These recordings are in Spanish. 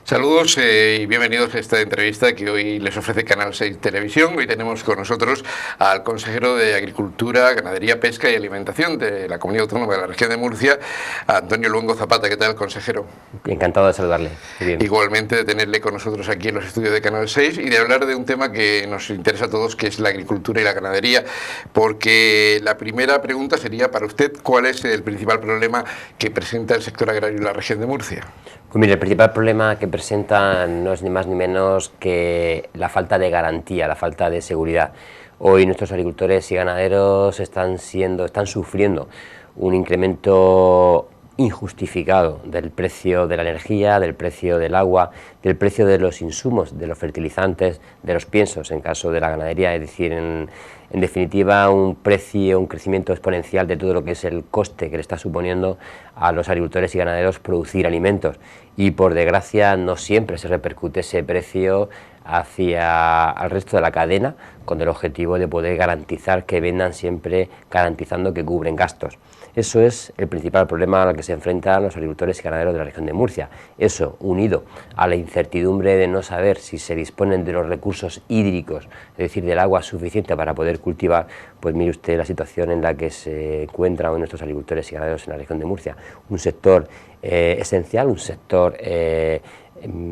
Saludos y bienvenidos a esta entrevista que hoy les ofrece Canal 6 Televisión. Hoy tenemos con nosotros al consejero de Agricultura, Ganadería, Pesca y Alimentación de la Comunidad Autónoma de la Región de Murcia, Antonio Luengo Zapata. ¿Qué tal, consejero? Encantado de saludarle. Bien. Igualmente de tenerle con nosotros aquí en los estudios de Canal 6 y de hablar de un tema que nos interesa a todos, que es la agricultura y la ganadería, porque la primera pregunta sería para usted: ¿cuál es el principal problema que presenta el sector agrario en la región de Murcia? Pues mire, el principal problema que presenta no es ni más ni menos que la falta de garantía, la falta de seguridad. Hoy nuestros agricultores y ganaderos están sufriendo un incremento injustificado del precio de la energía, del precio del agua, del precio de los insumos, de los fertilizantes, de los piensos en caso de la ganadería, es decir, en definitiva un crecimiento exponencial de todo lo que es el coste que le está suponiendo a los agricultores y ganaderos producir alimentos, y por desgracia no siempre se repercute ese precio hacia el resto de la cadena con el objetivo de poder garantizar que vendan siempre garantizando que cubren gastos. Eso es el principal problema al que se enfrentan los agricultores y ganaderos de la región de Murcia. Eso, unido a la incertidumbre de no saber si se disponen de los recursos hídricos, es decir, del agua suficiente para poder cultivar, pues mire usted la situación en la que se encuentran hoy nuestros agricultores y ganaderos en la región de Murcia. Un sector esencial, un sector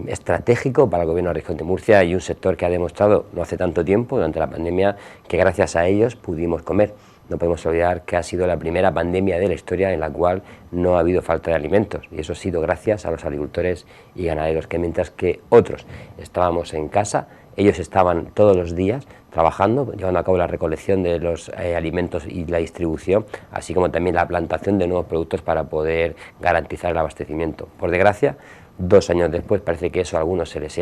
estratégico para el gobierno de la región de Murcia, y un sector que ha demostrado no hace tanto tiempo, durante la pandemia, que gracias a ellos pudimos comer. No podemos olvidar que ha sido la primera pandemia de la historia en la cual no ha habido falta de alimentos, y eso ha sido gracias a los agricultores y ganaderos, que mientras que otros estábamos en casa, ellos estaban todos los días trabajando, llevando a cabo la recolección de los alimentos y la distribución, así como también la plantación de nuevos productos para poder garantizar el abastecimiento. Por desgracia, 2 años después parece que eso a algunos se les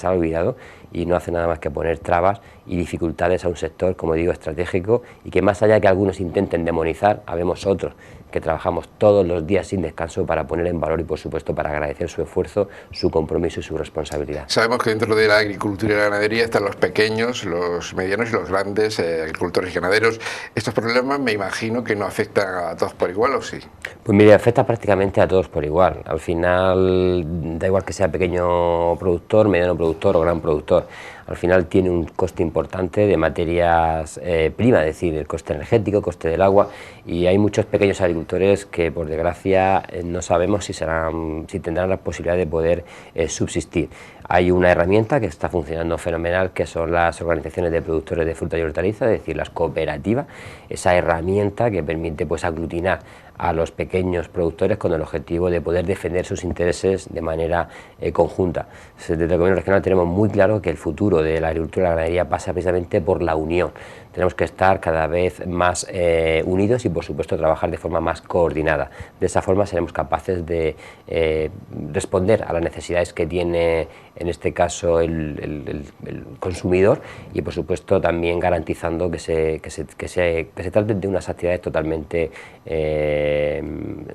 ha olvidado, y no hace nada más que poner trabas y dificultades a un sector, como digo, estratégico, y que más allá de que algunos intenten demonizar, habemos otros que trabajamos todos los días sin descanso para poner en valor y, por supuesto, para agradecer su esfuerzo, su compromiso y su responsabilidad. Sabemos que dentro de la agricultura y la ganadería están los pequeños, los medianos y los grandes agricultores y ganaderos. Estos problemas me imagino que no afectan a todos por igual, ¿o sí? Pues mire, afecta prácticamente a todos por igual. Al final, da igual que sea pequeño productor, mediano productor o gran productor, al final tiene un coste importante de materias primas, es decir, el coste energético, el coste del agua, y hay muchos pequeños agricultores que, por desgracia, no sabemos si tendrán la posibilidad de poder subsistir. Hay una herramienta que está funcionando fenomenal, que son las organizaciones de productores de fruta y hortalizas, es decir, las cooperativas, esa herramienta que permite pues aglutinar a los pequeños productores con el objetivo de poder defender sus intereses de manera conjunta. Desde el gobierno regional tenemos muy claro que el futuro de la agricultura y la ganadería pasa precisamente por la unión. Tenemos que estar cada vez más unidos y, por supuesto, trabajar de forma más coordinada. De esa forma seremos capaces de responder a las necesidades que tiene, en este caso, el consumidor, y, por supuesto, también garantizando que se trate de unas actividades totalmente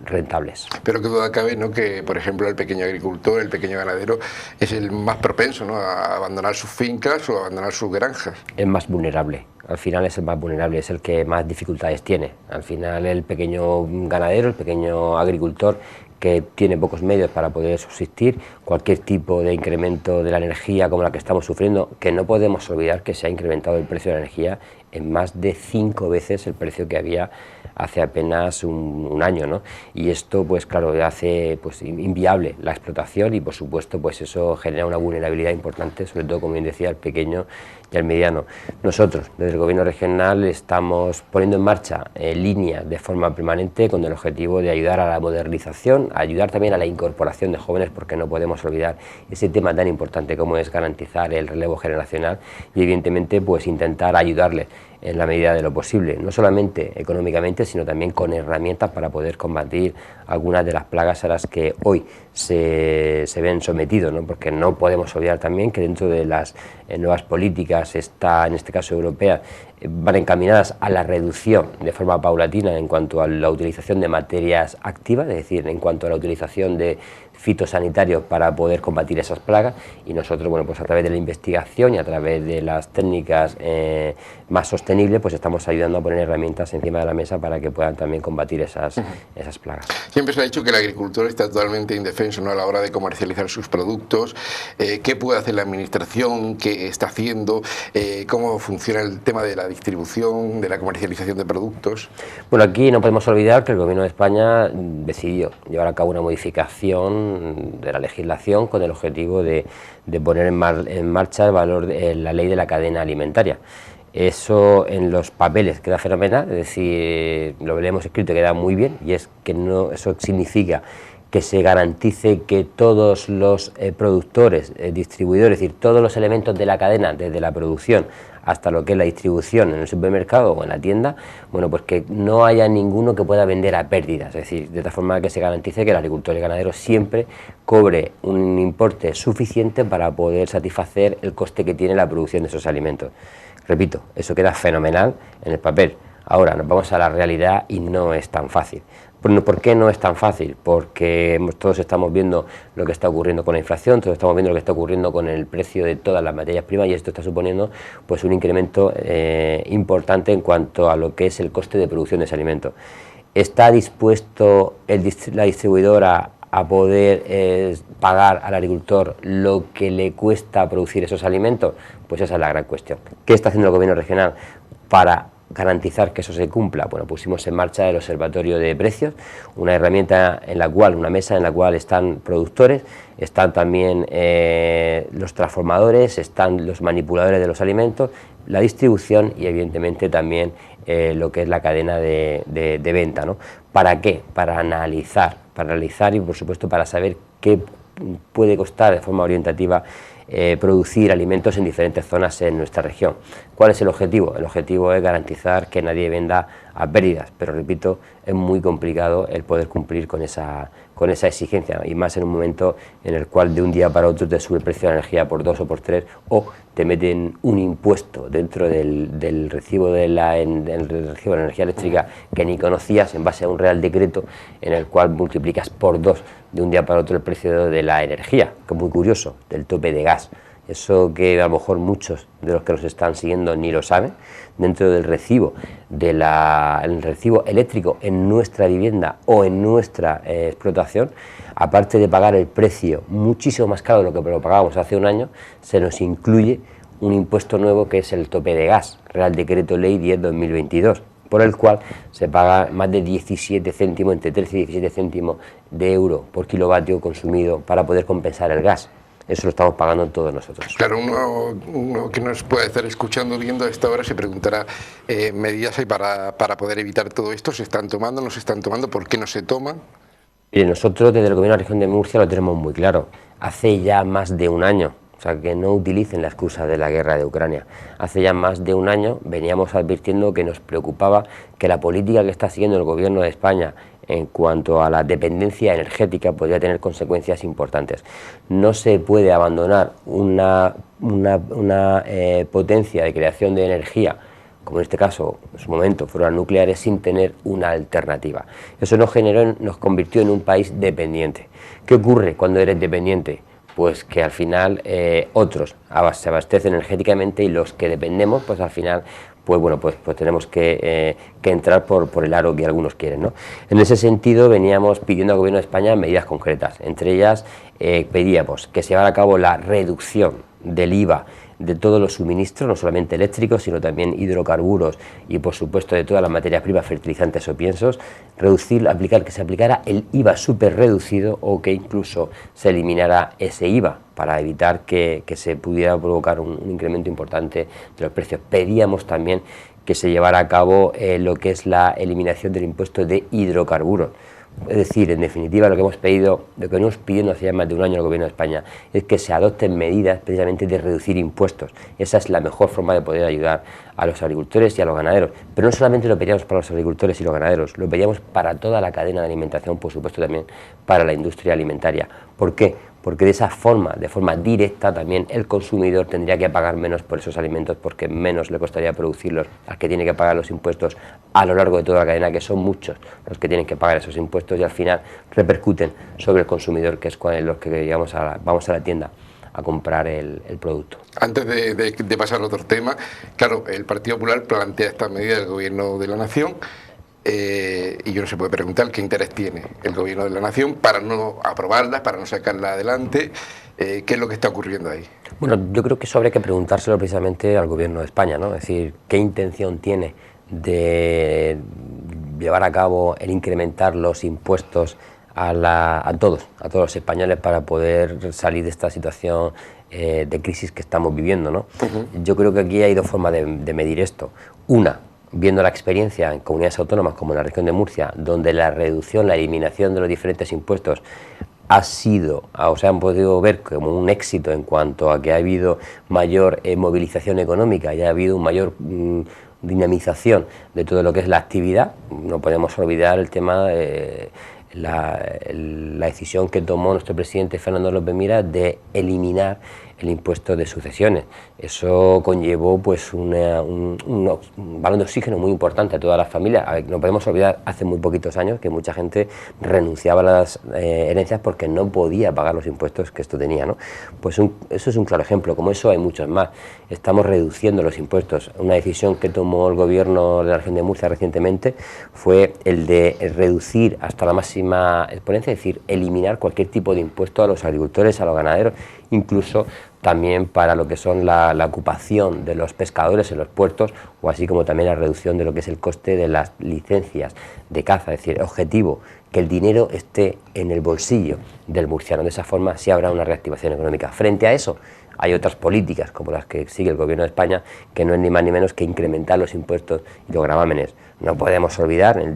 rentables. Pero que duda cabe, ¿no?, que, por ejemplo, el pequeño agricultor, el pequeño ganadero, es el más propenso, ¿no?, a abandonar sus fincas o a abandonar sus granjas. Es más vulnerable. Al final es el más vulnerable, es el que más dificultades tiene. Al final el pequeño ganadero, el pequeño agricultor, que tiene pocos medios para poder subsistir, cualquier tipo de incremento de la energía como la que estamos sufriendo, que no podemos olvidar que se ha incrementado el precio de la energía en más de 5 veces el precio que había hace apenas un año, ¿no? Y esto, pues claro, hace pues inviable la explotación, y, por supuesto, pues eso genera una vulnerabilidad importante, sobre todo, como bien decía, al pequeño y al mediano. Nosotros, desde el Gobierno regional, estamos poniendo en marcha líneas de forma permanente con el objetivo de ayudar a la modernización, ayudar también a la incorporación de jóvenes, porque no podemos olvidar ese tema tan importante como es garantizar el relevo generacional, y, evidentemente, pues intentar ayudarles en la medida de lo posible, no solamente económicamente, sino también con herramientas para poder combatir algunas de las plagas a las que hoy se ven sometidos, ¿no? Porque no podemos olvidar también que dentro de las nuevas políticas, en este caso europeas, van encaminadas a la reducción de forma paulatina en cuanto a la utilización de materias activas, es decir, en cuanto a la utilización de fitosanitarios para poder combatir esas plagas, y nosotros, bueno, pues a través de la investigación y a través de las técnicas más sostenibles, pues estamos ayudando a poner herramientas encima de la mesa para que puedan también combatir esas plagas. Siempre se ha dicho que el agricultor está totalmente indefenso, ¿no?, a la hora de comercializar sus productos. ¿Qué puede hacer la administración? ¿Qué está haciendo? ¿Cómo funciona el tema de la distribución, de la comercialización de productos? Bueno, aquí no podemos olvidar que el Gobierno de España decidió llevar a cabo una modificación de la legislación con el objetivo de poner en marcha el valor de la ley de la cadena alimentaria. Eso en los papeles queda fenomenal, es decir, lo hemos escrito, queda muy bien, y es que no, eso significa que se garantice que todos los productores, distribuidores, es decir, todos los elementos de la cadena, desde la producción hasta lo que es la distribución en el supermercado o en la tienda, bueno, pues que no haya ninguno que pueda vender a pérdidas, es decir, de tal forma que se garantice que el agricultor y el ganadero siempre cobre un importe suficiente para poder satisfacer el coste que tiene la producción de esos alimentos. Repito, eso queda fenomenal en el papel. Ahora nos vamos a la realidad y no es tan fácil. ¿Por qué no es tan fácil? Porque todos estamos viendo lo que está ocurriendo con la inflación, todos estamos viendo lo que está ocurriendo con el precio de todas las materias primas, y esto está suponiendo pues un incremento importante en cuanto a lo que es el coste de producción de ese alimento. ¿Está dispuesto la distribuidora a poder pagar al agricultor lo que le cuesta producir esos alimentos? Pues esa es la gran cuestión. ¿Qué está haciendo el gobierno regional para garantizar que eso se cumpla? Bueno, pusimos en marcha el Observatorio de Precios, una herramienta en la cual, una mesa en la cual están productores, están también los transformadores, están los manipuladores de los alimentos, la distribución y evidentemente también lo que es la cadena de venta, ¿no? ¿Para qué? Para analizar y por supuesto para saber qué puede costar de forma orientativa producir alimentos en diferentes zonas en nuestra región. ¿Cuál es el objetivo? El objetivo es garantizar que nadie venda a pérdidas, pero repito, es muy complicado el poder cumplir con esa exigencia, y más en un momento en el cual de un día para otro te sube el precio de la energía por 2 o por 3, o te meten un impuesto dentro del recibo de la energía eléctrica que ni conocías, en base a un real decreto en el cual multiplicas por 2 de un día para otro el precio de la energía, que es muy curioso, del tope de gas. Eso que a lo mejor muchos de los que nos están siguiendo ni lo saben. Dentro del recibo, el recibo eléctrico en nuestra vivienda o en nuestra explotación, aparte de pagar el precio muchísimo más caro de lo que lo pagábamos hace un año, se nos incluye un impuesto nuevo que es el tope de gas, Real Decreto Ley 10/2022, por el cual se paga más de 17 céntimos, entre 13 y 17 céntimos de euro por kilovatio consumido para poder compensar el gas. Eso lo estamos pagando todos nosotros. Claro, uno que nos puede estar escuchando, viendo a esta hora, se preguntará, medidas hay para poder evitar todo esto. ¿Se están tomando, no se están tomando? ¿Por qué no se toman? Nosotros desde el Gobierno de la Región de Murcia lo tenemos muy claro. Hace ya más de un año, o sea, que no utilicen la excusa de la guerra de Ucrania. Hace ya más de un año veníamos advirtiendo que nos preocupaba que la política que está siguiendo el Gobierno de España en cuanto a la dependencia energética podría tener consecuencias importantes. No se puede abandonar una potencia de creación de energía, como en este caso, en su momento, fueron las nucleares, sin tener una alternativa. Eso nos convirtió en un país dependiente. ¿Qué ocurre cuando eres dependiente? Pues que al final otros se abastecen energéticamente y los que dependemos, pues al final pues bueno, pues tenemos que entrar por el aro que algunos quieren, ¿no? En ese sentido veníamos pidiendo al Gobierno de España medidas concretas. Entre ellas pedíamos que se llevara a cabo la reducción del IVA de todos los suministros, no solamente eléctricos, sino también hidrocarburos y por supuesto de todas las materias primas, fertilizantes o piensos, que se aplicara el IVA súper reducido, o que incluso se eliminara ese IVA para evitar que se pudiera provocar un incremento importante de los precios. Pedíamos también que se llevara a cabo lo que es la eliminación del impuesto de hidrocarburos. Es decir, en definitiva, lo que venimos pidiendo hace ya más de un año al Gobierno de España es que se adopten medidas precisamente de reducir impuestos. Esa es la mejor forma de poder ayudar a los agricultores y a los ganaderos. Pero no solamente lo pedíamos para los agricultores y los ganaderos, lo pedíamos para toda la cadena de alimentación, por supuesto también para la industria alimentaria. ¿Por qué? porque de esa forma, de forma directa, también el consumidor tendría que pagar menos por esos alimentos, porque menos le costaría producirlos al que tiene que pagar los impuestos a lo largo de toda la cadena, que son muchos los que tienen que pagar esos impuestos y al final repercuten sobre el consumidor, que es los que vamos a la tienda a comprar el producto. Antes de pasar a otro tema, claro, el Partido Popular plantea esta medida del Gobierno de la Nación y uno se puede preguntar qué interés tiene el Gobierno de la Nación para no aprobarla, para no sacarla adelante. ¿Qué es lo que está ocurriendo ahí? Bueno, yo creo que eso habría que preguntárselo precisamente al Gobierno de España, ¿no? Es decir, qué intención tiene de llevar a cabo el incrementar los impuestos a todos los españoles para poder salir de esta situación de crisis que estamos viviendo, ¿no? Yo creo que aquí hay dos formas de medir esto. Una, viendo la experiencia en comunidades autónomas como en la región de Murcia, donde la reducción, la eliminación de los diferentes impuestos se han podido ver como un éxito en cuanto a que ha habido mayor movilización económica y ha habido un mayor dinamización de todo lo que es la actividad. No podemos olvidar el tema la decisión que tomó nuestro presidente Fernando López Miras de eliminar el impuesto de sucesiones. Eso conllevó pues un balón de oxígeno muy importante a todas las familias. No podemos olvidar hace muy poquitos años que mucha gente renunciaba a las herencias porque no podía pagar los impuestos que esto tenía, ¿no? Pues eso es un claro ejemplo. Como eso hay muchos más. Estamos reduciendo los impuestos. Una decisión que tomó el gobierno de la región de Murcia recientemente fue el de reducir hasta la máxima exponencia, es decir, eliminar cualquier tipo de impuesto a los agricultores, a los ganaderos, incluso también para lo que son la ocupación de los pescadores en los puertos, o así como también la reducción de lo que es el coste de las licencias de caza. Es decir, objetivo, que el dinero esté en el bolsillo del murciano. De esa forma sí habrá una reactivación económica. Frente a eso, hay otras políticas, como las que sigue el Gobierno de España, que no es ni más ni menos que incrementar los impuestos y los gravámenes. No podemos olvidar en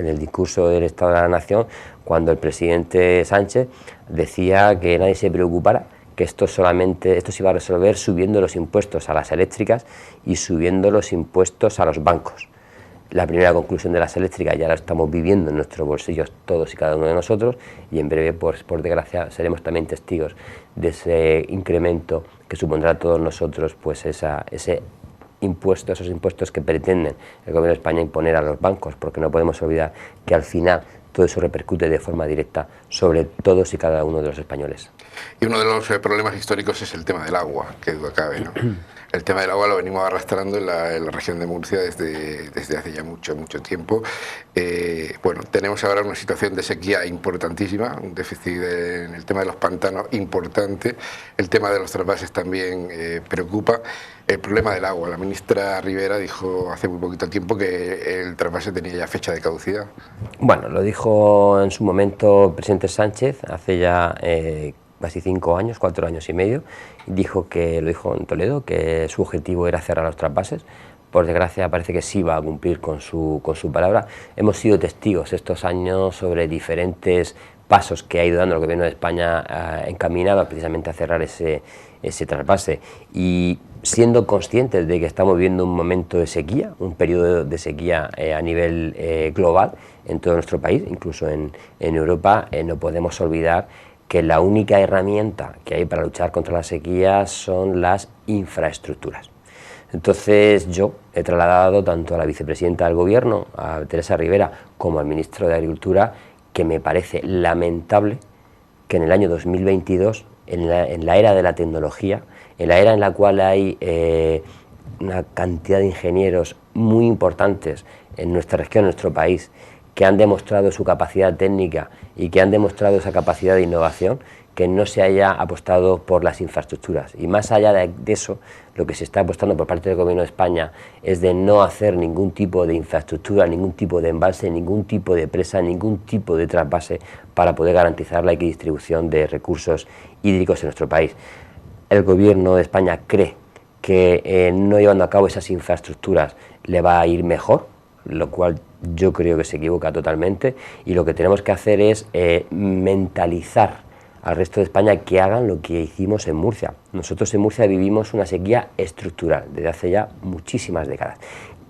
el discurso del Estado de la Nación, cuando el presidente Sánchez decía que nadie se preocupara, que esto se iba a resolver subiendo los impuestos a las eléctricas y subiendo los impuestos a los bancos. La primera conclusión de las eléctricas ya la estamos viviendo en nuestros bolsillos todos y cada uno de nosotros, y en breve, por desgracia, seremos también testigos de ese incremento que supondrá a todos nosotros pues ese impuesto, esos impuestos que pretenden el Gobierno de España imponer a los bancos, porque no podemos olvidar que al final todo eso repercute de forma directa sobre todos y cada uno de los españoles. Y uno de los problemas históricos es el tema del agua, que duda cabe, ¿no? El tema del agua lo venimos arrastrando en la región de Murcia desde hace ya mucho tiempo. Bueno, tenemos ahora una situación de sequía importantísima, un déficit en el tema de los pantanos importante, el tema de los trasvases también preocupa. El problema del agua, la ministra Rivera dijo hace muy poquito tiempo que el trasvase tenía ya fecha de caducidad. Bueno, lo dijo en su momento el presidente Sánchez hace ya casi 5 años, 4 años y medio, lo dijo en Toledo, que su objetivo era cerrar los trasvases. Por desgracia parece que sí va a cumplir con su palabra. Hemos sido testigos estos años sobre diferentes pasos que ha ido dando el Gobierno de España encaminado precisamente a cerrar ese trasvase, y siendo conscientes de que estamos viviendo un momento de sequía, un periodo de sequía a nivel global en todo nuestro país, incluso en Europa, no podemos olvidar que la única herramienta que hay para luchar contra la sequía son las infraestructuras. Entonces yo he trasladado tanto a la vicepresidenta del Gobierno, a Teresa Rivera, como al ministro de Agricultura, que me parece lamentable que en el año 2022, en la era de la tecnología, en la era en la cual hay una cantidad de ingenieros muy importantes en nuestra región, en nuestro país, que han demostrado su capacidad técnica y que han demostrado esa capacidad de innovación, que no se haya apostado por las infraestructuras. Y más allá de eso, lo que se está apostando por parte del Gobierno de España es de no hacer ningún tipo de infraestructura, ningún tipo de embalse, ningún tipo de presa, ningún tipo de trasvase para poder garantizar la equidistribución de recursos hídricos en nuestro país. El Gobierno de España cree que no llevando a cabo esas infraestructuras le va a ir mejor, lo cual yo creo que se equivoca totalmente, y lo que tenemos que hacer es mentalizar al resto de España que hagan lo que hicimos en Murcia. Nosotros en Murcia vivimos una sequía estructural desde hace ya muchísimas décadas.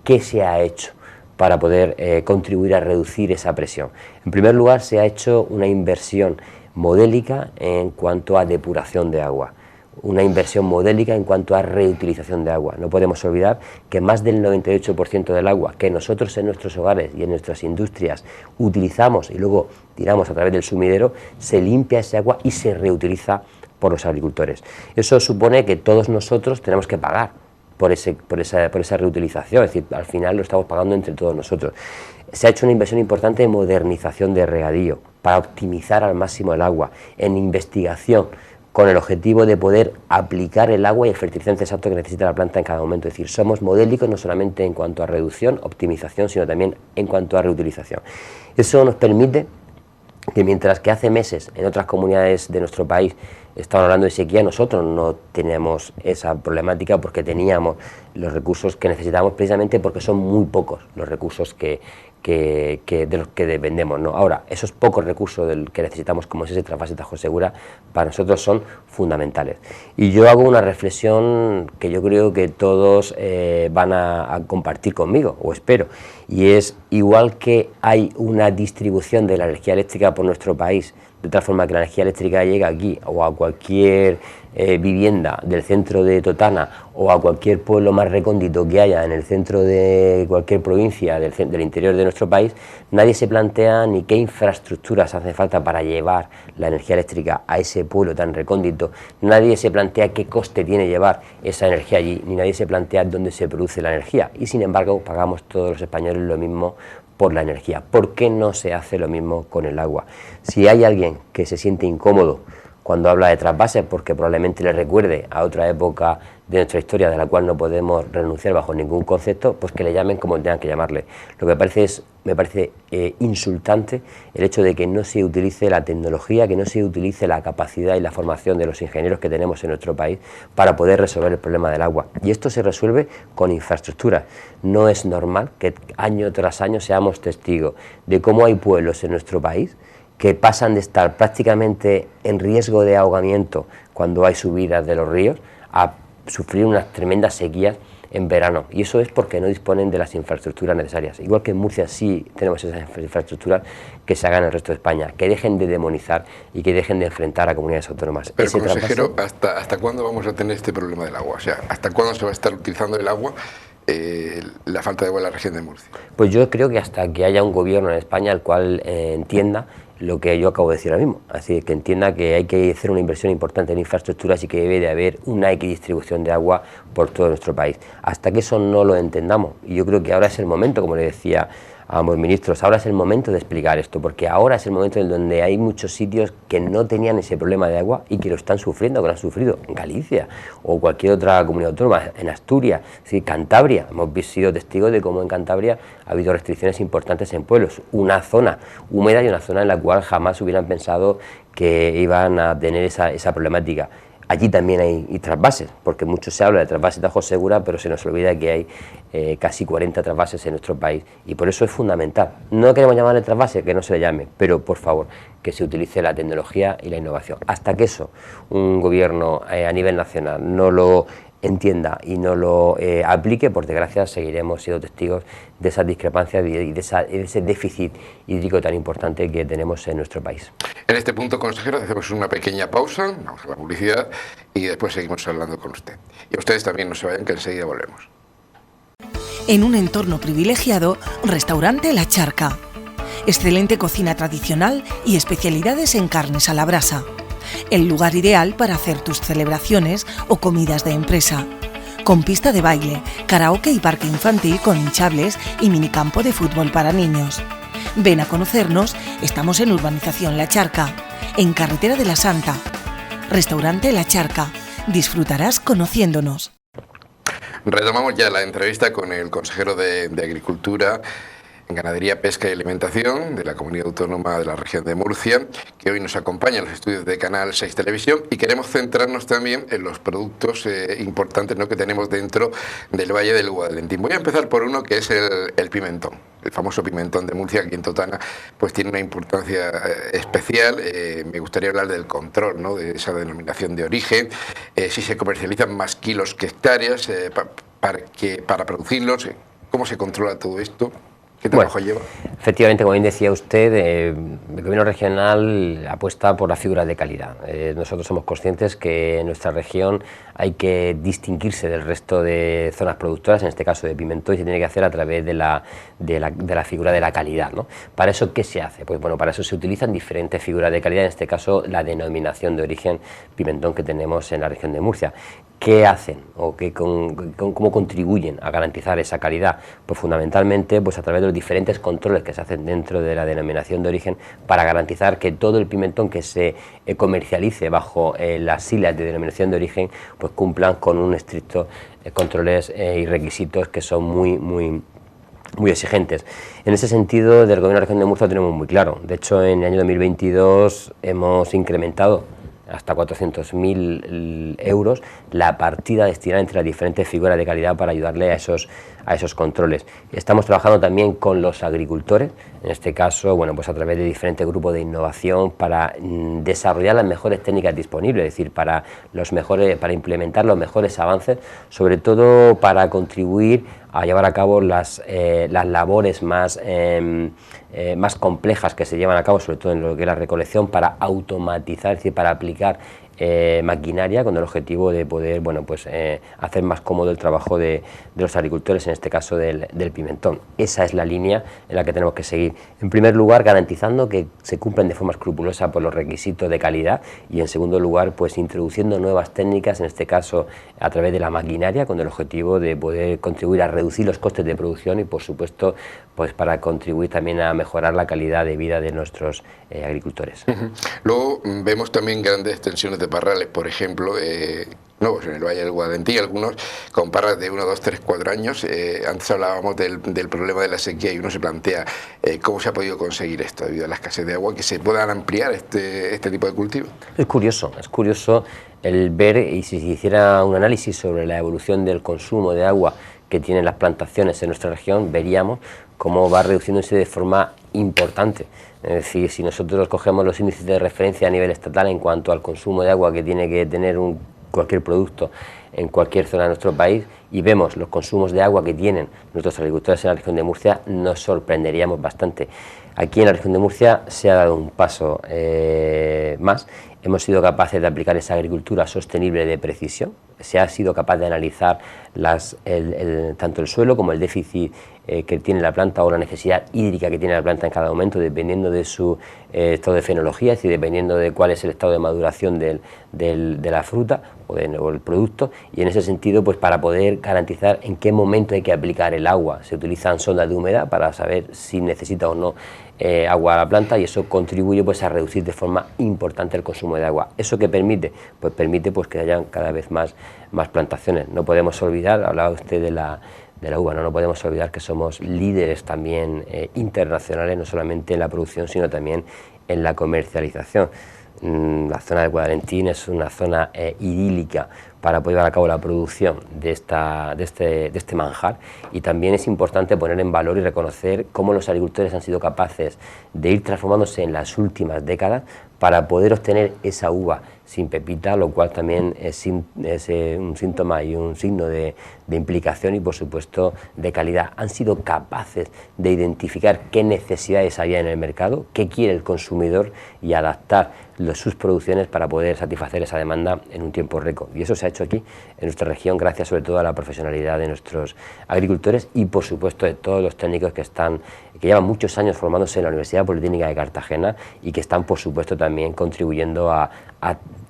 ¿Qué se ha hecho para poder contribuir a reducir esa presión? En primer lugar, se ha hecho una inversión modélica en cuanto a depuración de agua, una inversión modélica en cuanto a reutilización de agua. No podemos olvidar que más del 98% del agua que nosotros en nuestros hogares y en nuestras industrias utilizamos y luego tiramos a través del sumidero, se limpia ese agua y se reutiliza por los agricultores. Eso supone que todos nosotros tenemos que pagar por esa reutilización, es decir, al final lo estamos pagando entre todos nosotros. Se ha hecho una inversión importante en modernización de regadío para optimizar al máximo el agua, en investigación con el objetivo de poder aplicar el agua y el fertilizante exacto que necesita la planta en cada momento. Es decir, somos modélicos no solamente en cuanto a reducción, optimización, sino también en cuanto a reutilización. Eso nos permite que mientras que hace meses en otras comunidades de nuestro país estaban hablando de sequía, nosotros no teníamos esa problemática porque teníamos los recursos que necesitábamos, precisamente porque son muy pocos los recursos de los que dependemos, ¿no? Ahora, esos pocos recursos que necesitamos, como es ese trasvase Tajo Segura, para nosotros son fundamentales. Y yo hago una reflexión que yo creo que todos van a compartir conmigo, o espero, y es igual que hay una distribución de la energía eléctrica por nuestro país, de tal forma que la energía eléctrica llega aquí o a cualquier vivienda del centro de Totana o a cualquier pueblo más recóndito que haya en el centro de cualquier provincia del interior de nuestro país, nadie se plantea ni qué infraestructuras hace falta para llevar la energía eléctrica a ese pueblo tan recóndito, nadie se plantea qué coste tiene llevar esa energía allí, ni nadie se plantea dónde se produce la energía, y sin embargo pagamos todos los españoles lo mismo por la energía. ¿Por qué no se hace lo mismo con el agua? Si hay alguien que se siente incómodo cuando habla de trasvases, porque probablemente le recuerde a otra época de nuestra historia de la cual no podemos renunciar bajo ningún concepto, pues que le llamen como tengan que llamarle. Lo que me parece insultante el hecho de que no se utilice la tecnología, que no se utilice la capacidad y la formación de los ingenieros que tenemos en nuestro país para poder resolver el problema del agua. Y esto se resuelve con infraestructuras. No es normal que año tras año seamos testigos de cómo hay pueblos en nuestro país que pasan de estar prácticamente en riesgo de ahogamiento cuando hay subidas de los ríos a sufrir unas tremendas sequías en verano, y eso es porque no disponen de las infraestructuras necesarias. Igual que en Murcia sí tenemos esas infraestructuras, que se hagan en el resto de España, que dejen de demonizar y que dejen de enfrentar a comunidades autónomas. Pero consejero, ¿hasta cuándo vamos a tener este problema del agua? O sea, ¿hasta cuándo se va a estar utilizando el agua, la falta de agua en la región de Murcia? Pues yo creo que hasta que haya un gobierno en España el cual entienda lo que yo acabo de decir ahora mismo, así que entienda que hay que hacer una inversión importante en infraestructuras y que debe de haber una equidistribución de agua por todo nuestro país. Hasta que eso no lo entendamos, y yo creo que ahora es el momento, como le decía a ambos ministros, ahora es el momento de explicar esto, porque ahora es el momento en donde hay muchos sitios que no tenían ese problema de agua y que lo están sufriendo, que lo han sufrido en Galicia o cualquier otra comunidad autónoma, en Asturias, sí, Cantabria. Hemos sido testigos de cómo en Cantabria ha habido restricciones importantes en pueblos, una zona húmeda y una zona en la cual jamás hubieran pensado que iban a tener esa problemática. Allí también hay trasvases, porque mucho se habla de trasvases Tajo Segura, pero se nos olvida que hay casi 40 trasvases en nuestro país, y por eso es fundamental. No queremos llamarle trasvase, que no se le llame, pero por favor, que se utilice la tecnología y la innovación. Hasta que eso un gobierno a nivel nacional no lo entienda y no lo aplique, por desgracia seguiremos siendo testigos de esas discrepancias y de ese déficit hídrico tan importante que tenemos en nuestro país. En este punto, consejero, hacemos una pequeña pausa, vamos a la publicidad y después seguimos hablando con usted. Y ustedes también no se vayan, que enseguida volvemos. En un entorno privilegiado, Restaurante La Charca. Excelente cocina tradicional y especialidades en carnes a la brasa. El lugar ideal para hacer tus celebraciones o comidas de empresa. Con pista de baile, karaoke y parque infantil con hinchables y minicampo de fútbol para niños. Ven a conocernos, estamos en Urbanización La Charca, en Carretera de la Santa. Restaurante La Charca, disfrutarás conociéndonos. Retomamos ya la entrevista con el consejero de Agricultura, Ganadería, Pesca y Alimentación de la Comunidad Autónoma de la Región de Murcia, que hoy nos acompaña en los estudios de Canal 6 Televisión, y queremos centrarnos también en los productos importantes, ¿no?, que tenemos dentro del Valle del Guadalentín. Voy a empezar por uno que es el pimentón. El famoso pimentón de Murcia, aquí en Totana, pues tiene una importancia especial. Me gustaría hablar del control, ¿no?, de esa denominación de origen, si se comercializan más kilos que hectáreas para producirlos, cómo se controla todo esto. ¿Qué trabajo lleva? Efectivamente, como bien decía usted, el gobierno regional apuesta por la figura de calidad. Nosotros somos conscientes que en nuestra región hay que distinguirse del resto de zonas productoras, en este caso de pimentón, y se tiene que hacer a través de la figura de la calidad, ¿no? ¿Para eso qué se hace? Pues bueno, para eso se utilizan diferentes figuras de calidad, en este caso la denominación de origen pimentón que tenemos en la región de Murcia. ¿Qué hacen o cómo contribuyen a garantizar esa calidad? Pues fundamentalmente pues a través de los diferentes controles que se hacen dentro de la denominación de origen para garantizar que todo el pimentón que se comercialice bajo las siglas de denominación de origen pues cumplan con un estricto controles y requisitos que son muy exigentes. En ese sentido, del Gobierno de la Región de Murcia lo tenemos muy claro. De hecho, en el año 2022 hemos incrementado hasta 400.000 euros la partida destinada entre las diferentes figuras de calidad para ayudarle a esos controles. Estamos trabajando también con los agricultores, en este caso, bueno, pues a través de diferentes grupos de innovación para desarrollar las mejores técnicas disponibles, es decir, para implementar los mejores avances, sobre todo para contribuir a llevar a cabo las labores más complejas que se llevan a cabo, sobre todo en lo que es la recolección, para automatizar, es decir, para aplicar maquinaria con el objetivo de poder hacer más cómodo el trabajo de los agricultores, en este caso del pimentón. Esa es la línea en la que tenemos que seguir. En primer lugar, garantizando que se cumplan de forma escrupulosa por los requisitos de calidad, y en segundo lugar, pues introduciendo nuevas técnicas, en este caso a través de la maquinaria, con el objetivo de poder contribuir a reducir los costes de producción y, por supuesto, pues para contribuir también a mejorar la calidad de vida de nuestros agricultores. Luego vemos también grandes extensiones de parrales, por ejemplo, nuevos en el Valle del Guadentí, algunos con parras de 1, 2, 3, 4 años. Antes hablábamos del problema de la sequía y uno se plantea cómo se ha podido conseguir esto debido a la escasez de agua, que se puedan ampliar este tipo de cultivo. Es curioso el ver, y si se hiciera un análisis sobre la evolución del consumo de agua que tienen las plantaciones en nuestra región, veríamos cómo va reduciéndose de forma importante. Es decir, si nosotros cogemos los índices de referencia a nivel estatal en cuanto al consumo de agua que tiene que tener cualquier producto en cualquier zona de nuestro país, y vemos los consumos de agua que tienen nuestros agricultores en la región de Murcia, nos sorprenderíamos bastante. Aquí en la región de Murcia se ha dado un paso más. Hemos sido capaces de aplicar esa agricultura sostenible de precisión. Se ha sido capaz de analizar tanto el suelo como el déficit que tiene la planta o la necesidad hídrica que tiene la planta en cada momento, dependiendo de su estado de fenología, es decir, dependiendo de cuál es el estado de maduración de la fruta o el producto, y en ese sentido, pues para poder garantizar en qué momento hay que aplicar el agua. Se utilizan sondas de humedad para saber si necesita o no agua a la planta, y eso contribuye pues a reducir de forma importante el consumo de agua. ¿Eso qué permite? Pues permite pues que haya cada vez más plantaciones. No podemos olvidar, hablaba usted de la uva, no podemos olvidar que somos líderes también internacionales, no solamente en la producción, sino también en la comercialización. La zona de Guadalentín es una zona idílica para poder llevar a cabo la producción de este manjar, y también es importante poner en valor y reconocer cómo los agricultores han sido capaces de ir transformándose en las últimas décadas para poder obtener esa uva sin pepita, lo cual también es un síntoma y un signo de implicación y, por supuesto, de calidad. Han sido capaces de identificar qué necesidades había en el mercado, qué quiere el consumidor, y adaptar sus producciones para poder satisfacer esa demanda en un tiempo récord. Y eso se ha hecho aquí, en nuestra región, gracias sobre todo a la profesionalidad de nuestros agricultores y, por supuesto, de todos los técnicos que llevan muchos años formándose en la Universidad Politécnica de Cartagena y que están, por supuesto, también contribuyendo a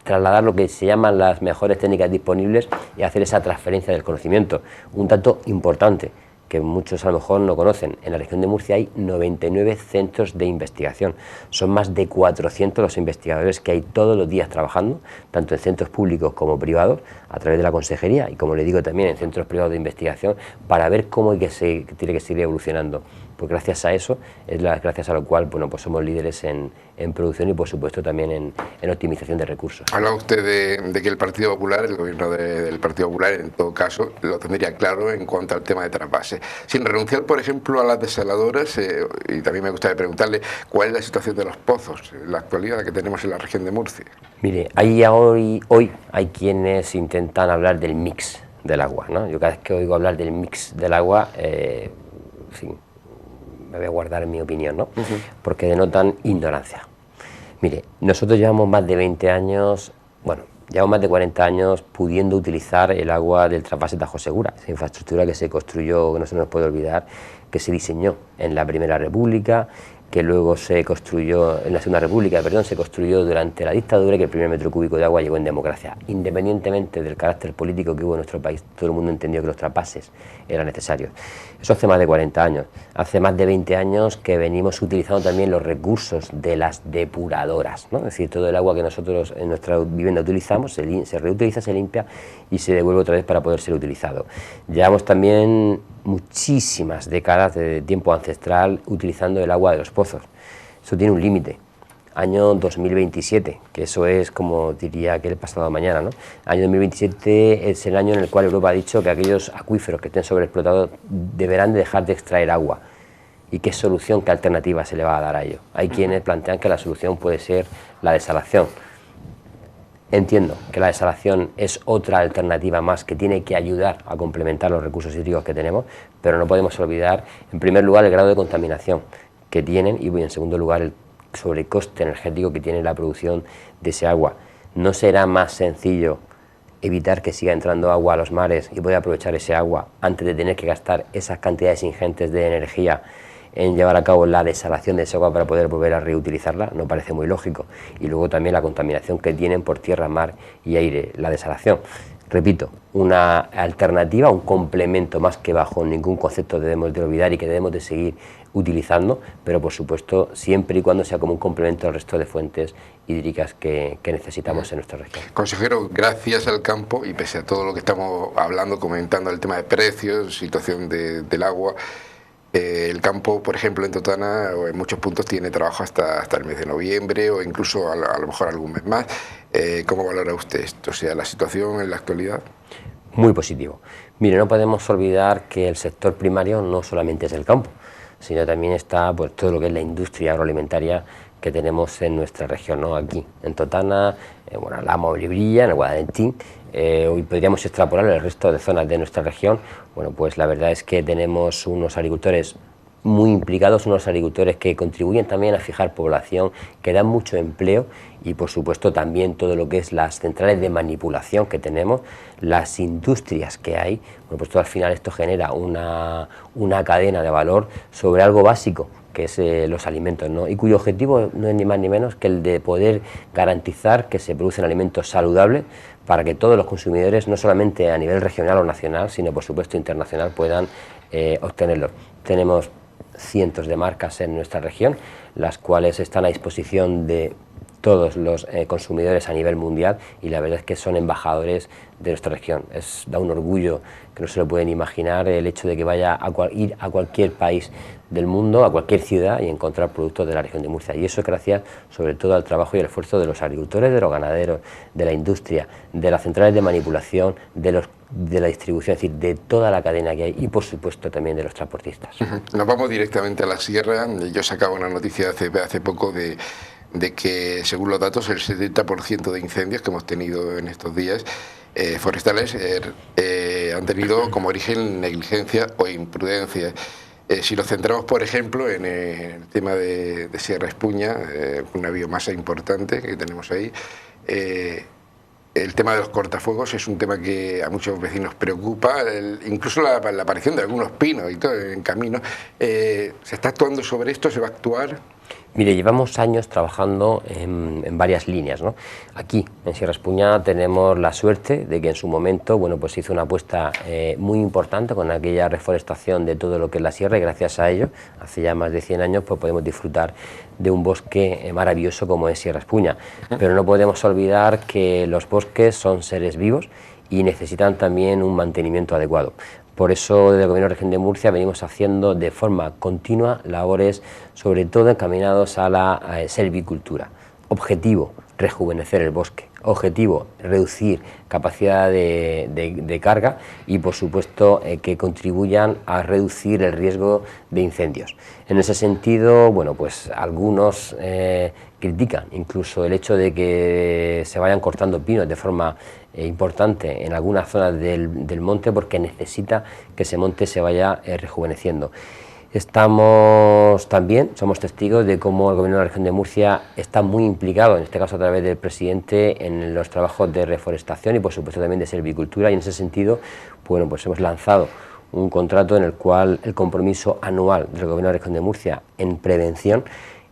trasladar lo que se llaman las mejores técnicas disponibles y hacer esa transferencia del conocimiento. Un dato importante que muchos a lo mejor no conocen: en la región de Murcia hay 99 centros de investigación. Son más de 400 los investigadores que hay todos los días trabajando, tanto en centros públicos como privados, a través de la consejería, y como le digo también en centros privados de investigación, para ver cómo tiene que seguir evolucionando. Pues gracias a eso, gracias a lo cual pues somos líderes en producción y, por supuesto, también en optimización de recursos. Habla usted de que el Partido Popular, el gobierno del Partido Popular, en todo caso, lo tendría claro en cuanto al tema de trasvase. Sin renunciar, por ejemplo, a las desaladoras, y también me gustaría preguntarle cuál es la situación de los pozos en la actualidad que tenemos en la región de Murcia. Mire, hoy hay quienes intentan hablar del mix del agua, ¿no? Yo cada vez que oigo hablar del mix del agua, me voy a guardar en mi opinión, ¿no? Porque denotan ignorancia. Mire, nosotros llevamos más de 20 años, bueno, llevamos más de 40 años pudiendo utilizar el agua del trasvase Tajo Segura, esa infraestructura que se construyó, que no se nos puede olvidar, que se diseñó en la Primera República, que luego se construyó en la Segunda República, perdón, se construyó durante la dictadura y que el primer metro cúbico de agua llegó en democracia. Independientemente del carácter político que hubo en nuestro país, todo el mundo entendió que los trasvases eran necesarios. Eso hace más de 40 años. Hace más de 20 años que venimos utilizando también los recursos de las depuradoras, ¿no? Es decir, todo el agua que nosotros en nuestra vivienda utilizamos se reutiliza, se limpia y se devuelve otra vez para poder ser utilizado. Llevamos también muchísimas décadas de tiempo ancestral utilizando el agua de los pozos. Eso tiene un límite, año 2027, que eso es como diría que el pasado mañana, ¿no? Año 2027 es el año en el cual Europa ha dicho que aquellos acuíferos que estén sobreexplotados deberán de dejar de extraer agua. ¿Y qué solución, qué alternativa se le va a dar a ello? Hay quienes plantean que la solución puede ser la desalación. Entiendo que la desalación es otra alternativa más que tiene que ayudar a complementar los recursos hídricos que tenemos, pero no podemos olvidar, en primer lugar, el grado de contaminación que tienen y, en segundo lugar, el sobrecoste energético que tiene la producción de ese agua. ¿No será más sencillo evitar que siga entrando agua a los mares y poder aprovechar ese agua antes de tener que gastar esas cantidades ingentes de energía en llevar a cabo la desalación de ese agua para poder volver a reutilizarla? No parece muy lógico. Y luego también la contaminación que tienen por tierra, mar y aire, la desalación. Repito, una alternativa, un complemento más que bajo ningún concepto debemos de olvidar y que debemos de seguir utilizando, pero por supuesto siempre y cuando sea como un complemento al resto de fuentes hídricas que necesitamos en nuestra región. Consejero, gracias al campo y pese a todo lo que estamos hablando, comentando el tema de precios, situación del agua, el campo, por ejemplo, en Totana, o en muchos puntos tiene trabajo hasta el mes de noviembre o incluso a lo mejor algún mes más. ¿Cómo valora usted esto? O sea, la situación en la actualidad. Muy positivo. Mire, no podemos olvidar que el sector primario no solamente es el campo, sino también está pues, todo lo que es la industria agroalimentaria que tenemos en nuestra región, ¿no? Aquí, en Totana, bueno, la Olibrilla, en el Guadalentín. Hoy podríamos extrapolar el resto de zonas de nuestra región. Bueno, pues la verdad es que tenemos unos agricultores muy implicados, unos agricultores que contribuyen también a fijar población, que dan mucho empleo y por supuesto también todo lo que es las centrales de manipulación que tenemos, las industrias que hay. Bueno, pues todo al final esto genera una cadena de valor sobre algo básico, que es los alimentos, ¿no? Y cuyo objetivo no es ni más ni menos que el de poder garantizar que se producen alimentos saludables para que todos los consumidores, no solamente a nivel regional o nacional, sino por supuesto internacional, puedan obtenerlos. Tenemos cientos de marcas en nuestra región, las cuales están a disposición de todos los consumidores a nivel mundial y la verdad es que son embajadores de nuestra región. Da un orgullo que no se lo pueden imaginar el hecho de que vaya ir a cualquier país del mundo, a cualquier ciudad y encontrar productos de la región de Murcia. Y eso es gracias sobre todo al trabajo y el esfuerzo de los agricultores, de los ganaderos, de la industria, de las centrales de manipulación, de la distribución, es decir, de toda la cadena que hay y por supuesto también de los transportistas. Nos vamos directamente a la sierra. Yo sacaba una noticia hace poco de que según los datos el 70% de incendios que hemos tenido en estos días forestales han tenido como origen negligencia o imprudencia. Si nos centramos, por ejemplo, en el tema de Sierra Espuña, una biomasa importante que tenemos ahí, el tema de los cortafuegos es un tema que a muchos vecinos preocupa, incluso la aparición de algunos pinos y todo en caminos. ¿Se está actuando sobre esto? ¿Se va a actuar? Mire, llevamos años trabajando en varias líneas, ¿no? Aquí, en Sierra Espuña, tenemos la suerte de que en su momento, bueno, pues hizo una apuesta muy importante con aquella reforestación de todo lo que es la sierra y gracias a ello, hace ya más de 100 años, pues podemos disfrutar de un bosque maravilloso como es Sierra Espuña. Pero no podemos olvidar que los bosques son seres vivos y necesitan también un mantenimiento adecuado. Por eso, desde el Gobierno de la Región de Murcia venimos haciendo de forma continua labores, sobre todo encaminados a la selvicultura. Objetivo, rejuvenecer el bosque. Objetivo, reducir capacidad de carga y, por supuesto, que contribuyan a reducir el riesgo de incendios. En ese sentido, bueno, pues algunos critican incluso el hecho de que se vayan cortando pinos de forma importante en algunas zonas del monte porque necesita que ese monte se vaya rejuveneciendo. Somos testigos de cómo el Gobierno de la Región de Murcia está muy implicado, en este caso a través del presidente, en los trabajos de reforestación y por supuesto también de silvicultura, y en ese sentido, bueno, pues hemos lanzado un contrato en el cual el compromiso anual del Gobierno de la Región de Murcia en prevención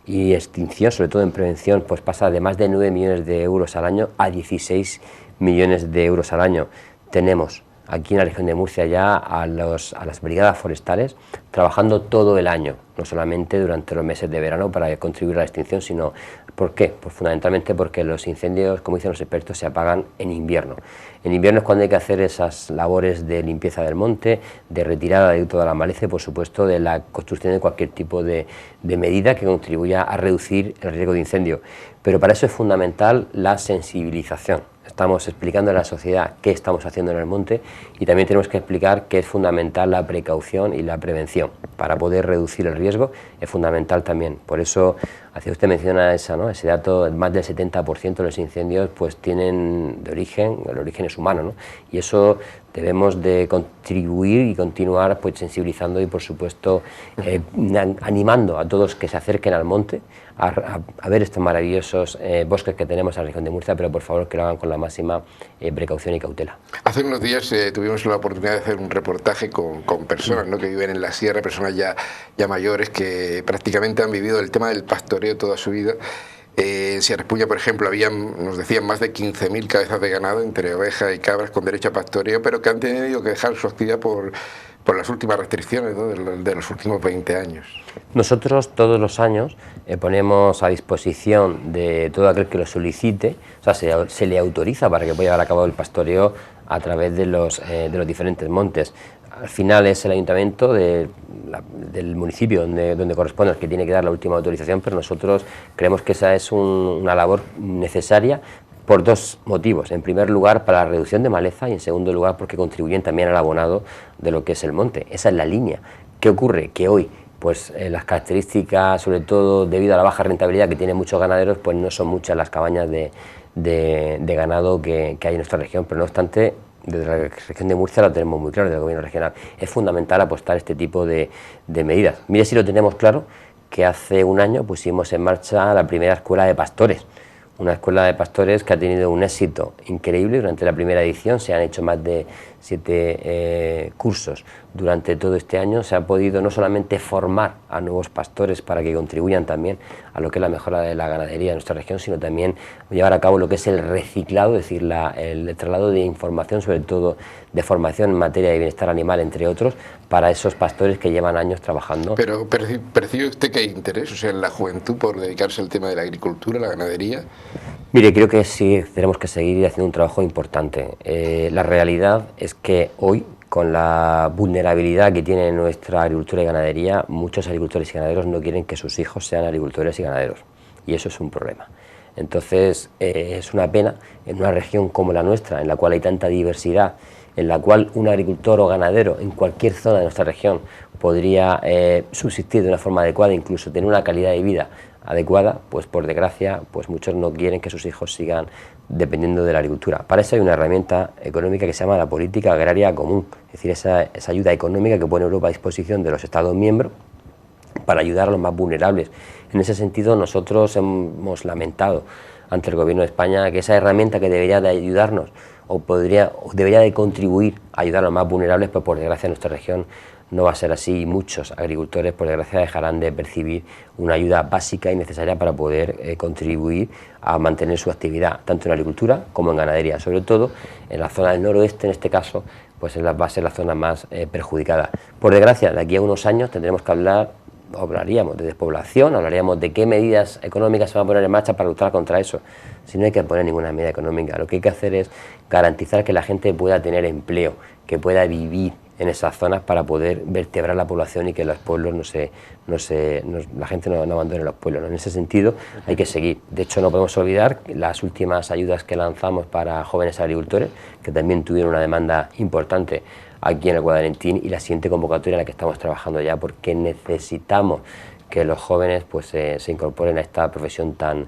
y extinción, sobre todo en prevención, pues pasa de más de 9 millones de euros al año a 16 millones de euros al año. Tenemos aquí en la región de Murcia ya a las brigadas forestales trabajando todo el año, no solamente durante los meses de verano para contribuir a la extinción, sino ¿por qué? Pues fundamentalmente porque los incendios, como dicen los expertos, se apagan en invierno. En invierno es cuando hay que hacer esas labores de limpieza del monte, de retirada de toda la maleza y por supuesto de la construcción de cualquier tipo de medida que contribuya a reducir el riesgo de incendio. Pero para eso es fundamental la sensibilización. Estamos explicando a la sociedad qué estamos haciendo en el monte y también tenemos que explicar que es fundamental la precaución y la prevención. Para poder reducir el riesgo es fundamental también. Por eso, hacia usted menciona ese dato, más del 70% de los incendios pues tienen el origen es humano, ¿no? Y eso debemos de contribuir y continuar pues sensibilizando y por supuesto animando a todos que se acerquen al monte a ver estos maravillosos bosques que tenemos en la región de Murcia, pero por favor que lo hagan con la máxima precaución y cautela. Hace unos días tuvimos la oportunidad de hacer un reportaje con personas, ¿no?, que viven en la sierra, personas ya mayores que prácticamente han vivido el tema del pastoreo toda su vida. En Sierra Espuña, por ejemplo, nos decían más de 15.000 cabezas de ganado entre ovejas y cabras con derecho a pastoreo, pero que han tenido que dejar su actividad por las últimas restricciones, ¿no?, de los últimos 20 años. Nosotros todos los años ponemos a disposición de todo aquel que lo solicite, o sea, se le autoriza para que pueda llevar a cabo el pastoreo a través de los diferentes montes. Al final es el ayuntamiento del municipio donde corresponde el que tiene que dar la última autorización, pero nosotros creemos que esa es una labor necesaria por dos motivos. En primer lugar, para la reducción de maleza y en segundo lugar, porque contribuyen también al abonado de lo que es el monte. Esa es la línea. ¿Qué ocurre? Que hoy pues las características, sobre todo debido a la baja rentabilidad que tienen muchos ganaderos, pues no son muchas las cabañas de ganado que hay en nuestra región, pero no obstante, desde la región de Murcia lo tenemos muy claro, desde el gobierno regional. Es fundamental apostar este tipo de medidas. Mire si lo tenemos claro, que hace un año pusimos en marcha la primera escuela de pastores, una escuela de pastores que ha tenido un éxito increíble. Durante la primera edición se han hecho más de 7 cursos durante todo este año. Se ha podido no solamente formar a nuevos pastores para que contribuyan también a lo que es la mejora de la ganadería de nuestra región, sino también llevar a cabo lo que es el reciclado, es decir, el traslado de información, sobre todo de formación en materia de bienestar animal, entre otros, para esos pastores que llevan años trabajando. Pero ¿percibe usted que hay interés, o sea, en la juventud por dedicarse al tema de la agricultura, la ganadería? Mire, creo que sí tenemos que seguir haciendo un trabajo importante. La realidad es que hoy, con la vulnerabilidad que tiene nuestra agricultura y ganadería, muchos agricultores y ganaderos no quieren que sus hijos sean agricultores y ganaderos, y eso es un problema. Entonces, es una pena en una región como la nuestra, en la cual hay tanta diversidad, en la cual un agricultor o ganadero en cualquier zona de nuestra región podría subsistir de una forma adecuada, incluso tener una calidad de vida adecuada, pues por desgracia pues muchos no quieren que sus hijos sigan dependiendo de la agricultura. Para eso hay una herramienta económica que se llama la política agraria común, es decir, esa ayuda económica que pone Europa a disposición de los Estados miembros para ayudar a los más vulnerables. En ese sentido, nosotros hemos lamentado ante el Gobierno de España que esa herramienta que debería de ayudarnos o debería de contribuir a ayudar a los más vulnerables, pues por desgracia en nuestra región no va a ser así, y muchos agricultores por desgracia dejarán de percibir una ayuda básica y necesaria para poder contribuir a mantener su actividad, tanto en agricultura como en ganadería, sobre todo en la zona del noroeste, en este caso, pues va a ser la zona más perjudicada. Por desgracia, de aquí a unos años tendremos que hablaríamos de despoblación, hablaríamos de qué medidas económicas se van a poner en marcha para luchar contra eso. Si no hay que poner ninguna medida económica, lo que hay que hacer es garantizar que la gente pueda tener empleo, que pueda vivir en esas zonas para poder vertebrar la población y que los pueblos la gente no abandone los pueblos, ¿no? En ese sentido hay que seguir. De hecho, no podemos olvidar las últimas ayudas que lanzamos para jóvenes agricultores, que también tuvieron una demanda importante aquí en el Guadalentín, y la siguiente convocatoria en la que estamos trabajando ya, porque necesitamos que los jóvenes pues se incorporen a esta profesión tan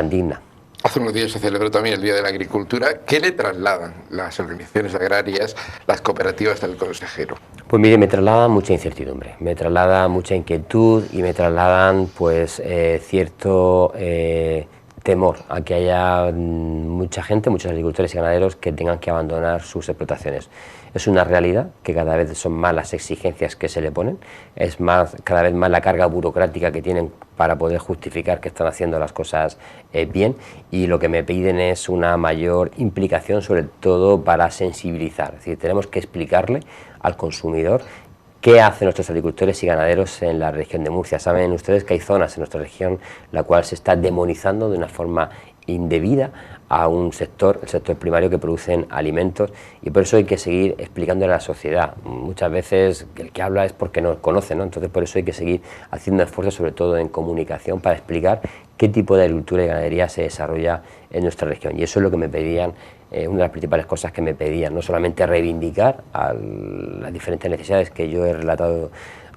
digna. Hace unos días se celebró también el Día de la Agricultura. ¿Qué le trasladan las organizaciones agrarias, las cooperativas del consejero? Pues mire, me trasladan mucha incertidumbre, me trasladan mucha inquietud y me trasladan pues cierto temor a que haya mucha gente, muchos agricultores y ganaderos que tengan que abandonar sus explotaciones. Es una realidad que cada vez son más las exigencias que se le ponen, es más, cada vez más la carga burocrática que tienen para poder justificar que están haciendo las cosas bien, y lo que me piden es una mayor implicación, sobre todo para sensibilizar. Es decir, tenemos que explicarle al consumidor qué hacen nuestros agricultores y ganaderos en la región de Murcia. Saben ustedes que hay zonas en nuestra región la cual se está demonizando de una forma indebida a un sector, el sector primario, que producen alimentos, y por eso hay que seguir explicándole a la sociedad. Muchas veces el que habla es porque no conoce, ¿no? Entonces por eso hay que seguir haciendo esfuerzos, sobre todo en comunicación, para explicar qué tipo de agricultura y ganadería se desarrolla en nuestra región. Y eso es lo que me pedían, una de las principales cosas que me pedían, no solamente reivindicar las diferentes necesidades que yo he relatado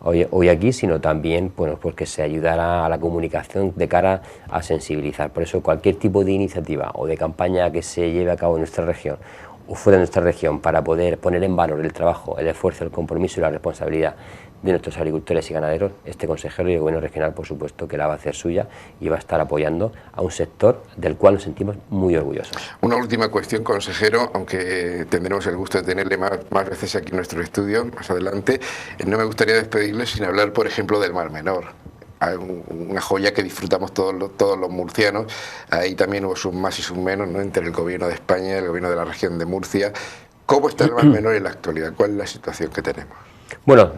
hoy aquí, sino también, bueno, pues que se ayudara a la comunicación de cara a sensibilizar. Por eso cualquier tipo de iniciativa o de campaña que se lleve a cabo en nuestra región o fuera de nuestra región para poder poner en valor el trabajo, el esfuerzo, el compromiso y la responsabilidad de nuestros agricultores y ganaderos, este consejero y el gobierno regional, por supuesto, que la va a hacer suya y va a estar apoyando a un sector del cual nos sentimos muy orgullosos. Una última cuestión, consejero, aunque tendremos el gusto de tenerle más veces aquí en nuestro estudio, más adelante, no me gustaría despedirle sin hablar, por ejemplo, del Mar Menor. Una joya que disfrutamos todos los murcianos. Ahí también hubo sus más y sus menos, ¿no?, entre el gobierno de España y el gobierno de la región de Murcia. ¿Cómo está el Mar Menor en la actualidad? ¿Cuál es la situación que tenemos? Bueno,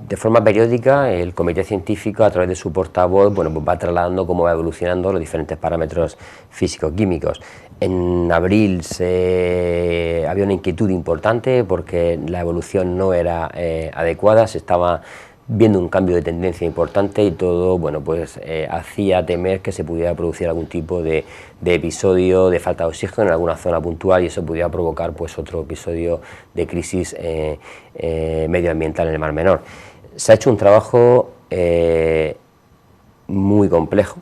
de forma periódica el comité científico, a través de su portavoz, bueno, pues va trasladando cómo va evolucionando los diferentes parámetros físico-químicos. En abril había una inquietud importante porque la evolución no era adecuada, se estaba viendo un cambio de tendencia importante y todo, bueno, pues hacía temer que se pudiera producir algún tipo de episodio de falta de oxígeno en alguna zona puntual, y eso pudiera provocar pues otro episodio de crisis medioambiental en el Mar Menor. Se ha hecho un trabajo muy complejo,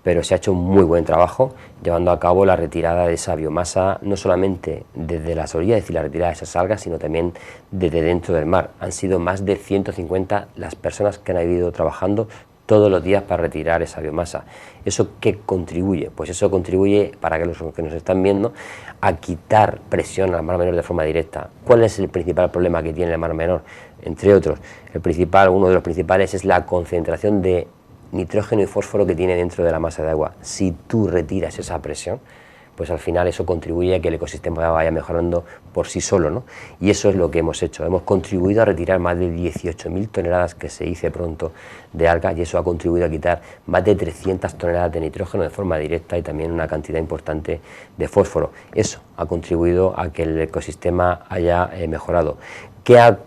pero se ha hecho un muy buen trabajo llevando a cabo la retirada de esa biomasa, no solamente desde las orillas, es decir, la retirada de esas algas, sino también desde dentro del mar. Han sido más de 150 las personas que han ido trabajando todos los días para retirar esa biomasa. ¿Eso qué contribuye? Pues eso contribuye, para que los que nos están viendo, a quitar presión al Mar Menor de forma directa. ¿Cuál es el principal problema que tiene el Mar Menor? Entre otros, uno de los principales es la concentración de nitrógeno y fósforo que tiene dentro de la masa de agua. Si tú retiras esa presión, pues al final eso contribuye a que el ecosistema vaya mejorando por sí solo, ¿no? Y eso es lo que hemos hecho. Hemos contribuido a retirar más de 18.000 toneladas, que se dice pronto, de algas, y eso ha contribuido a quitar más de 300 toneladas de nitrógeno de forma directa y también una cantidad importante de fósforo. Eso ha contribuido a que el ecosistema haya mejorado. ¿Qué ha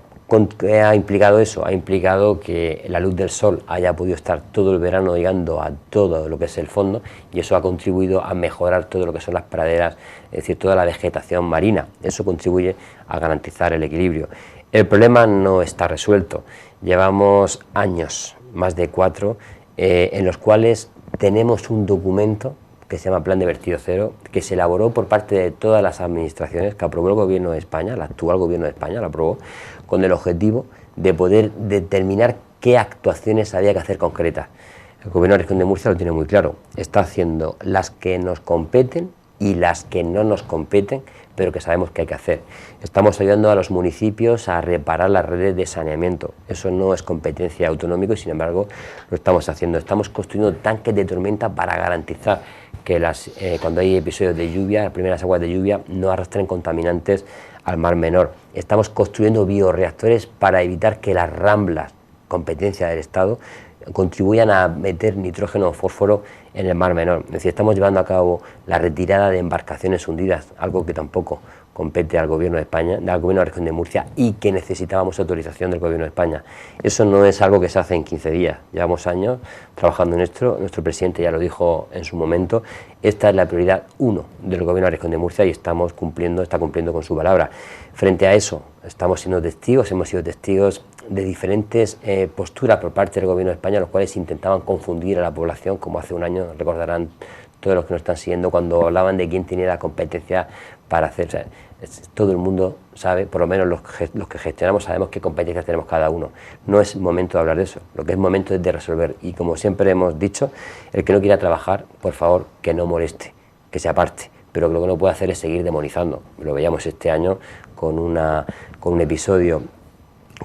implicado eso? Ha implicado que la luz del sol haya podido estar todo el verano llegando a todo lo que es el fondo, y eso ha contribuido a mejorar todo lo que son las praderas, es decir, toda la vegetación marina. Eso contribuye a garantizar el equilibrio. El problema no está resuelto. Llevamos años, más de 4, en los cuales tenemos un documento que se llama Plan de Vertido Cero, que se elaboró por parte de todas las administraciones, que aprobó el Gobierno de España, el actual Gobierno de España lo aprobó, con el objetivo de poder determinar qué actuaciones había que hacer concretas. El Gobierno de la Región de Murcia lo tiene muy claro, está haciendo las que nos competen y las que no nos competen, pero que sabemos que hay que hacer. Estamos ayudando a los municipios a reparar las redes de saneamiento. Eso no es competencia autonómica y, sin embargo, lo estamos haciendo. Estamos construyendo tanques de tormenta para garantizar que cuando hay episodios de lluvia, las primeras aguas de lluvia, no arrastren contaminantes al Mar Menor. Estamos construyendo bioreactores para evitar que las ramblas, competencia del Estado, contribuyan a meter nitrógeno o fósforo en el Mar Menor. Es decir, estamos llevando a cabo la retirada de embarcaciones hundidas, algo que tampoco compete al Gobierno de España, al Gobierno de la Región de Murcia, y que necesitábamos autorización del Gobierno de España. Eso no es algo que se hace en 15 días, llevamos años trabajando en esto, nuestro presidente ya lo dijo en su momento, esta es la prioridad 1 del Gobierno de la Región de Murcia y está cumpliendo con su palabra. Frente a eso, hemos sido testigos de diferentes posturas por parte del Gobierno de España, los cuales intentaban confundir a la población, como hace un año, recordarán todos los que nos están siguiendo, cuando hablaban de quién tiene la competencia para hacer, o sea, todo el mundo sabe, por lo menos los que gestionamos sabemos qué competencias tenemos cada uno. No es momento de hablar de eso, lo que es momento es de resolver, y como siempre hemos dicho, el que no quiera trabajar, por favor, que no moleste, que se aparte, pero lo que no puede hacer es seguir demonizando. Lo veíamos este año con un episodio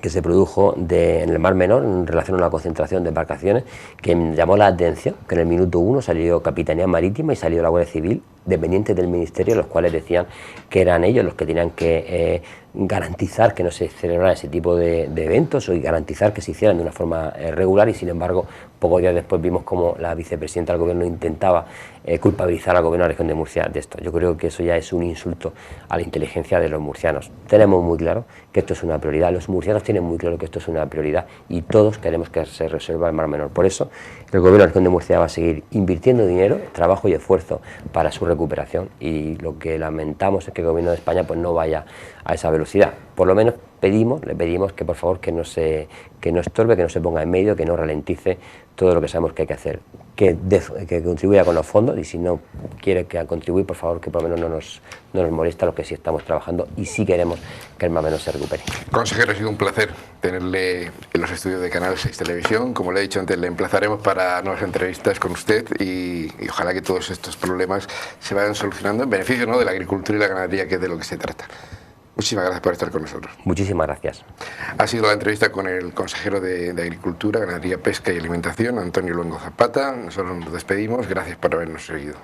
que se produjo en el Mar Menor en relación a una concentración de embarcaciones, que me llamó la atención, que en el minuto 1 salió Capitanía Marítima y salió la Guardia Civil, dependientes del Ministerio, los cuales decían que eran ellos los que tenían que garantizar que no se celebrara ese tipo de eventos y garantizar que se hicieran de una forma regular, y sin embargo pocos días después vimos como la vicepresidenta del gobierno intentaba culpabilizar al gobierno de la región de Murcia de esto. Yo creo que eso ya es un insulto a la inteligencia de los murcianos. Tenemos muy claro que esto es una prioridad, los murcianos tienen muy claro que esto es una prioridad y todos queremos que se resuelva el Mar Menor. Por eso el gobierno de la región de Murcia va a seguir invirtiendo dinero, trabajo y esfuerzo para su recuperación, y lo que lamentamos es que el gobierno de España pues no vaya a esa velocidad. Por lo menos le pedimos que por favor que no estorbe, que no se ponga en medio, que no ralentice todo lo que sabemos que hay que hacer, que contribuya con los fondos, y si no quiere que contribuir, por favor que por lo menos no nos molesta lo que sí estamos trabajando y sí queremos que el Mar Menor se recupere. Consejero, ha sido un placer tenerle en los estudios de Canal 6 Televisión. Como le he dicho antes, le emplazaremos para nuevas entrevistas con usted y ojalá que todos estos problemas se vayan solucionando en beneficio, ¿no?, de la agricultura y la ganadería, que es de lo que se trata. Muchísimas gracias por estar con nosotros. Muchísimas gracias. Ha sido la entrevista con el consejero de Agricultura, Ganadería, Pesca y Alimentación, Antonio Luengo Zapata. Nosotros nos despedimos. Gracias por habernos seguido.